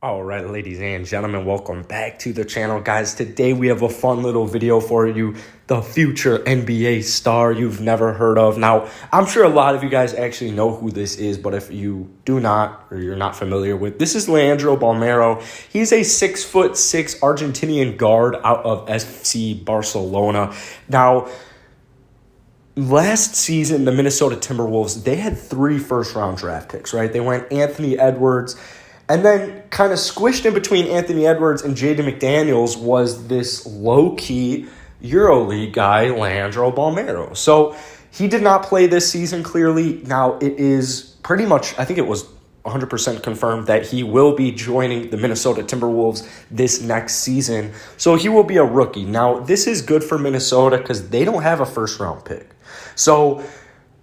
All right, ladies and gentlemen, welcome back to the channel, guys. Today we have a fun little video for you, the future NBA star you've never heard of. Now, I'm sure a lot of you guys actually know who this is, but if you do not, or you're not familiar with, this is Leandro Bolmaro. He's a 6'6" Argentinian guard out of FC Barcelona. Now, last season, the Minnesota Timberwolves, they had 3 first-round draft picks, right? They went Anthony Edwards, and then kind of squished in between Anthony Edwards and Jaden McDaniels was this low-key EuroLeague guy, Leandro Bolmaro. So he did not play this season, clearly. Now, it is pretty much, I think it was 100% confirmed that he will be joining the Minnesota Timberwolves this next season. So he will be a rookie. Now, this is good for Minnesota because they don't have a first-round pick. So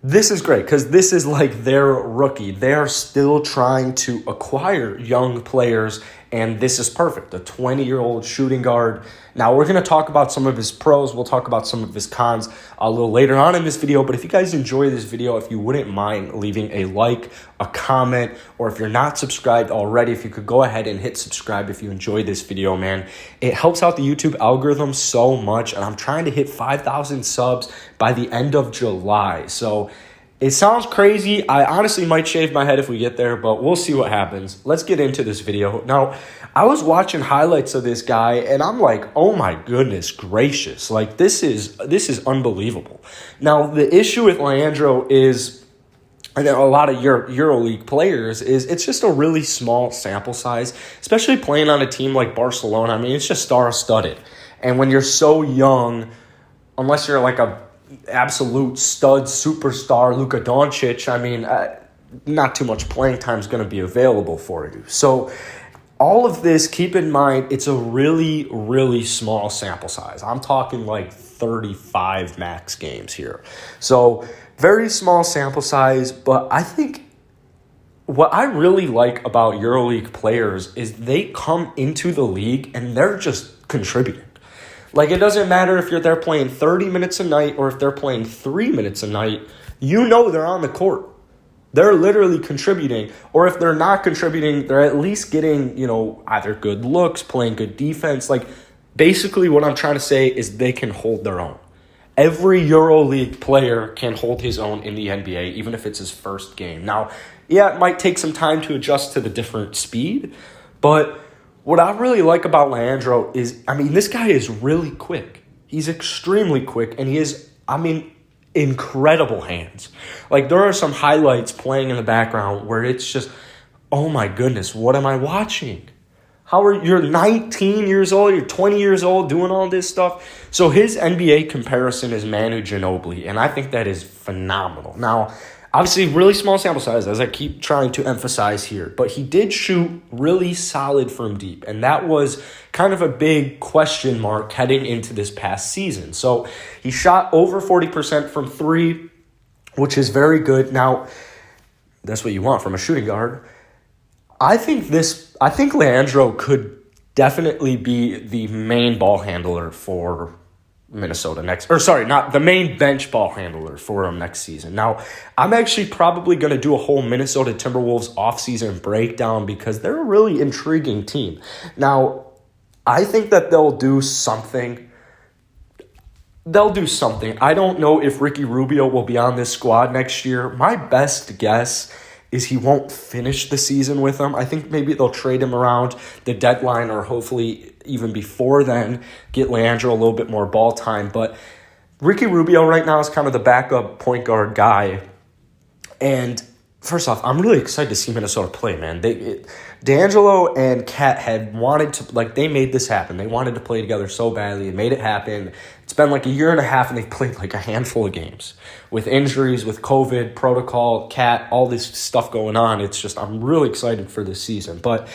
this is great because this is like their rookie. They're still trying to acquire young players, and this is perfect. A 20-year-old shooting guard. Now, we're going to talk about some of his pros. We'll talk about some of his cons a little later on in this video. But if you guys enjoy this video, if you wouldn't mind leaving a like, a comment, or if you're not subscribed already, if you could go ahead and hit subscribe if you enjoyed this video, man. It helps out the YouTube algorithm so much, and I'm trying to hit 5,000 subs by the end of July. So it sounds crazy. I honestly might shave my head if we get there, but we'll see what happens. Let's get into this video. Now, I was watching highlights of this guy, and I'm like, oh my goodness gracious. Like, this is unbelievable. Now, the issue with Leandro is, and a lot of EuroLeague players, is it's just a really small sample size, especially playing on a team like Barcelona. I mean, it's just star-studded. And when you're so young, unless you're like a absolute stud superstar, Luka Doncic, I mean, not too much playing time is going to be available for you. So all of this, keep in mind, it's a really, really small sample size. I'm talking like 35 max games here. So very small sample size, but I think what I really like about EuroLeague players is they come into the league and they're just contributing. Like, it doesn't matter if they're playing 30 minutes a night or if they're playing 3 minutes a night. You know they're on the court. They're literally contributing. Or if they're not contributing, they're at least getting, either good looks, playing good defense. Like, basically what I'm trying to say is they can hold their own. Every EuroLeague player can hold his own in the NBA, even if it's his first game. Now, yeah, it might take some time to adjust to the different speed, but what I really like about Leandro is, this guy is really quick. He's extremely quick, and he is, incredible hands. Like, there are some highlights playing in the background where it's just, oh my goodness, what am I watching? You're 19 years old, you're 20 years old doing all this stuff. So his NBA comparison is Manu Ginobili, and I think that is phenomenal. Now, obviously, really small sample size, as I keep trying to emphasize here. But he did shoot really solid from deep. And that was kind of a big question mark heading into this past season. So he shot over 40% from 3, which is very good. Now, that's what you want from a shooting guard. I think Leandro could definitely be the main ball handler for Minnesota not the main bench ball handler for him next season. Now, I'm actually probably going to do a whole Minnesota Timberwolves offseason breakdown because they're a really intriguing team. Now, I think that they'll do something. I don't know if Ricky Rubio will be on this squad next year. My best guess is he won't finish the season with them. I think maybe they'll trade him around the deadline or hopefully even before then get Leandro a little bit more ball time. But Ricky Rubio right now is kind of the backup point guard guy. And first off, I'm really excited to see Minnesota play, man. D'Angelo and Cat had wanted to, they made this happen. They wanted to play together so badly and made it happen. It's been like a year and a half, and they've played like a handful of games. With injuries, with COVID, protocol, Cat, all this stuff going on. It's just, I'm really excited for this season. But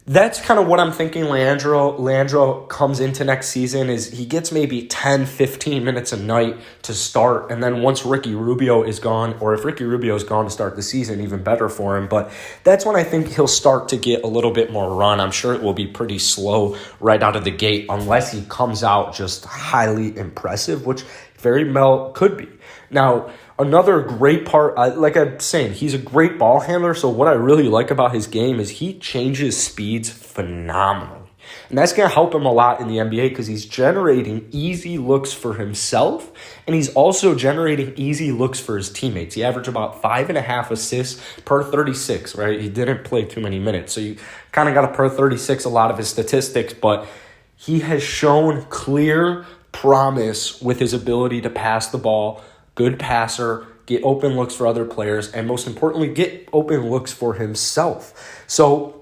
that's kind of what I'm thinking Leandro comes into next season is he gets maybe 10, 15 minutes a night to start. And then once Ricky Rubio is gone, or if Ricky Rubio is gone to start the season, even better for him. But that's when I think he'll start to get a little bit more run. I'm sure it will be pretty slow right out of the gate unless he comes out just highly impressive, which very well could be. Now, Another great part, like I'm saying, he's a great ball handler. So what I really like about his game is he changes speeds phenomenally. And that's going to help him a lot in the NBA because he's generating easy looks for himself, and he's also generating easy looks for his teammates. He averaged about 5.5 assists per 36, right? He didn't play too many minutes, so you kind of got a per 36 a lot of his statistics, but he has shown clear promise with his ability to pass the ball, good passer, get open looks for other players, and most importantly, get open looks for himself. So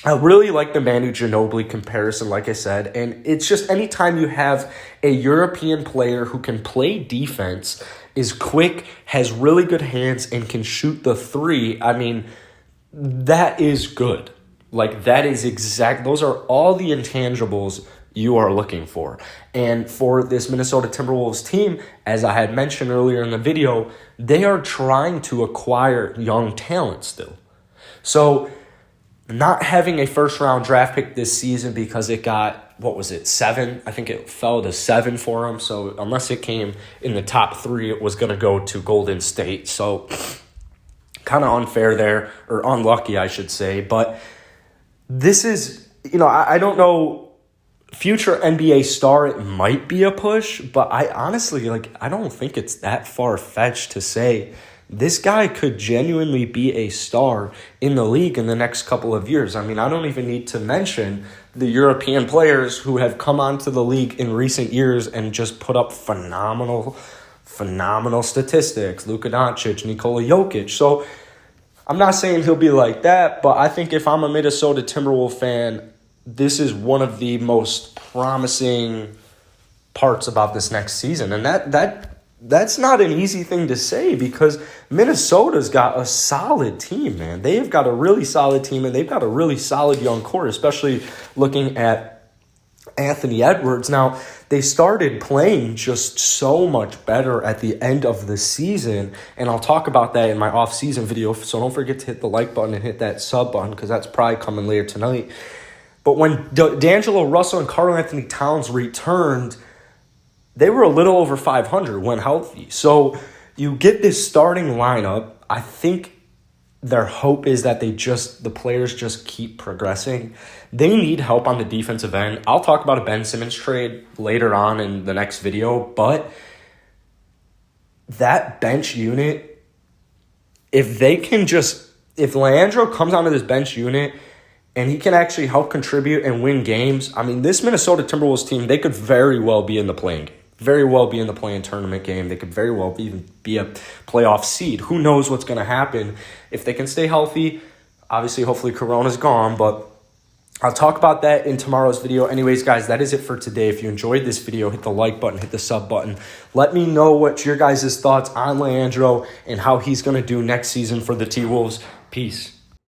I really like the Manu Ginobili comparison, like I said, and it's just anytime you have a European player who can play defense, is quick, has really good hands, and can shoot the three, I mean, that is good. Like, that is those are all the intangibles you are looking for. And for this Minnesota Timberwolves team, as I had mentioned earlier in the video, they are trying to acquire young talent still. So not having a first-round draft pick this season because it got, 7? I think it fell to 7 for him. So unless it came in the top 3, it was going to go to Golden State. So kind of unfair there, or unlucky, I should say. But this is, I don't know, future NBA star, it might be a push, but I honestly, I don't think it's that far-fetched to say this guy could genuinely be a star in the league in the next couple of years. I mean, I don't even need to mention the European players who have come onto the league in recent years and just put up phenomenal statistics. Luka Doncic, Nikola Jokic. So I'm not saying he'll be like that, but I think if I'm a Minnesota Timberwolves fan, this is one of the most promising parts about this next season. And that's not an easy thing to say because Minnesota's got a solid team, man. They've got a really solid team, and they've got a really solid young core, especially looking at Anthony Edwards. Now, they started playing just so much better at the end of the season, and I'll talk about that in my off-season video, so don't forget to hit the like button and hit that sub button because that's probably coming later tonight. But when D'Angelo Russell and Karl-Anthony Towns returned, they were a little over 500 when healthy. So you get this starting lineup. I think their hope is that the players just keep progressing. They need help on the defensive end. I'll talk about a Ben Simmons trade later on in the next video, but that bench unit, if Leandro comes onto this bench unit and he can actually help contribute and win games, I mean, this Minnesota Timberwolves team, they could very well be in the playing game. Very well be in the play-in tournament game. They could very well even be a playoff seed. Who knows what's going to happen if they can stay healthy. Obviously, hopefully Corona's gone, but I'll talk about that in tomorrow's video. Anyways, guys, that is it for today. If you enjoyed this video, hit the like button, hit the sub button. Let me know what your guys' thoughts on Leandro and how he's going to do next season for the T-Wolves. Peace.